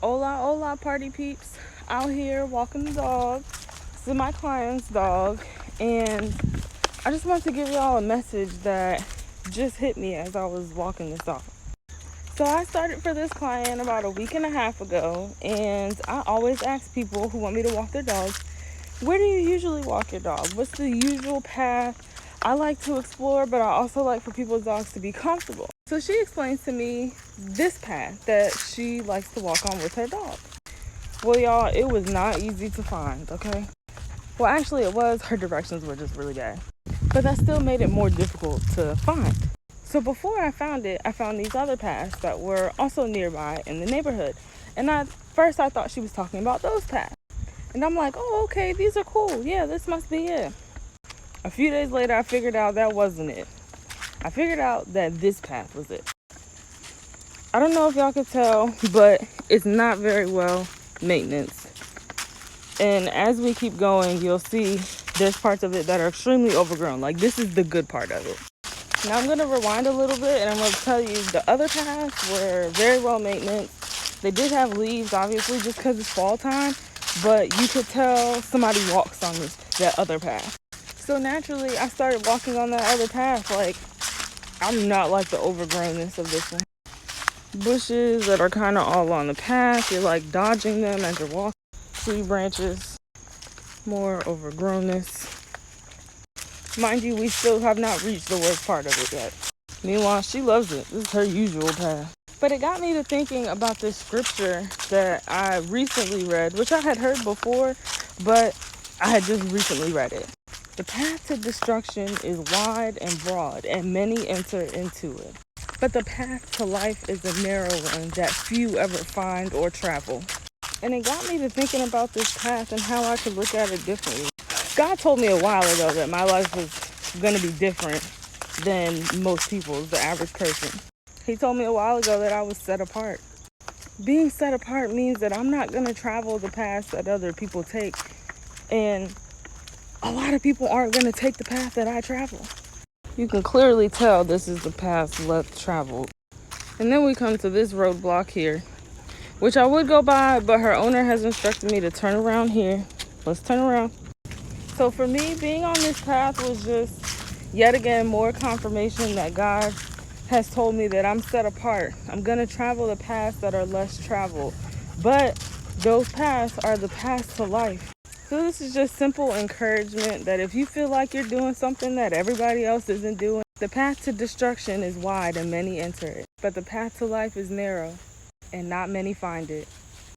Hola, hola, party peeps. Out here walking the dog. This is my client's dog. And I just wanted to give y'all a message that just hit me as I was walking this dog. So I started for this client about a week and a half ago. And I always ask people who want me to walk their dogs, where do you usually walk your dog? What's the usual path? I like to explore, but I also like for people's dogs to be comfortable. So she explains to me this path that she likes to walk on with her dog. Well, y'all, it was not easy to find, okay? Well, actually it was. Her directions were just really bad. But that still made it more difficult to find. So before I found it, I found these other paths that were also nearby in the neighborhood. And at first I thought she was talking about those paths. And I'm like, oh, okay, these are cool. Yeah, this must be it. A few days later, I figured out that wasn't it. I figured out that this path was it. I don't know if y'all could tell, but it's not very well maintenance. And as we keep going, you'll see there's parts of it that are extremely overgrown. Like, this is the good part of it. Now I'm going to rewind a little bit, and I'm going to tell you the other paths were very well maintenance. They did have leaves, obviously, just because it's fall time. But you could tell somebody walks on that other path. So naturally, I started walking on that other path. Like, I'm not like the overgrownness of this one. Bushes that are kind of all on the path. You're like dodging them as you're walking. Tree branches, more overgrownness. Mind you, we still have not reached the worst part of it yet. Meanwhile, she loves it. This is her usual path. But it got me to thinking about this scripture that I recently read, which I had heard before, but I had just recently read it. The path to destruction is wide and broad, and many enter into it. But the path to life is a narrow one that few ever find or travel. And it got me to thinking about this path and how I could look at it differently. God told me a while ago that my life was going to be different than most people's, the average person. He told me a while ago that I was set apart. Being set apart means that I'm not going to travel the paths that other people take. And a lot of people aren't going to take the path that I travel. You can clearly tell this is the path less traveled. And then we come to this roadblock here, which I would go by, but her owner has instructed me to turn around here. Let's turn around. So for me, being on this path was just yet again more confirmation that God has told me that I'm set apart. I'm going to travel the paths that are less traveled. But those paths are the paths to life. So this is just simple encouragement that if you feel like you're doing something that everybody else isn't doing, the path to destruction is wide and many enter it. But the path to life is narrow and not many find it.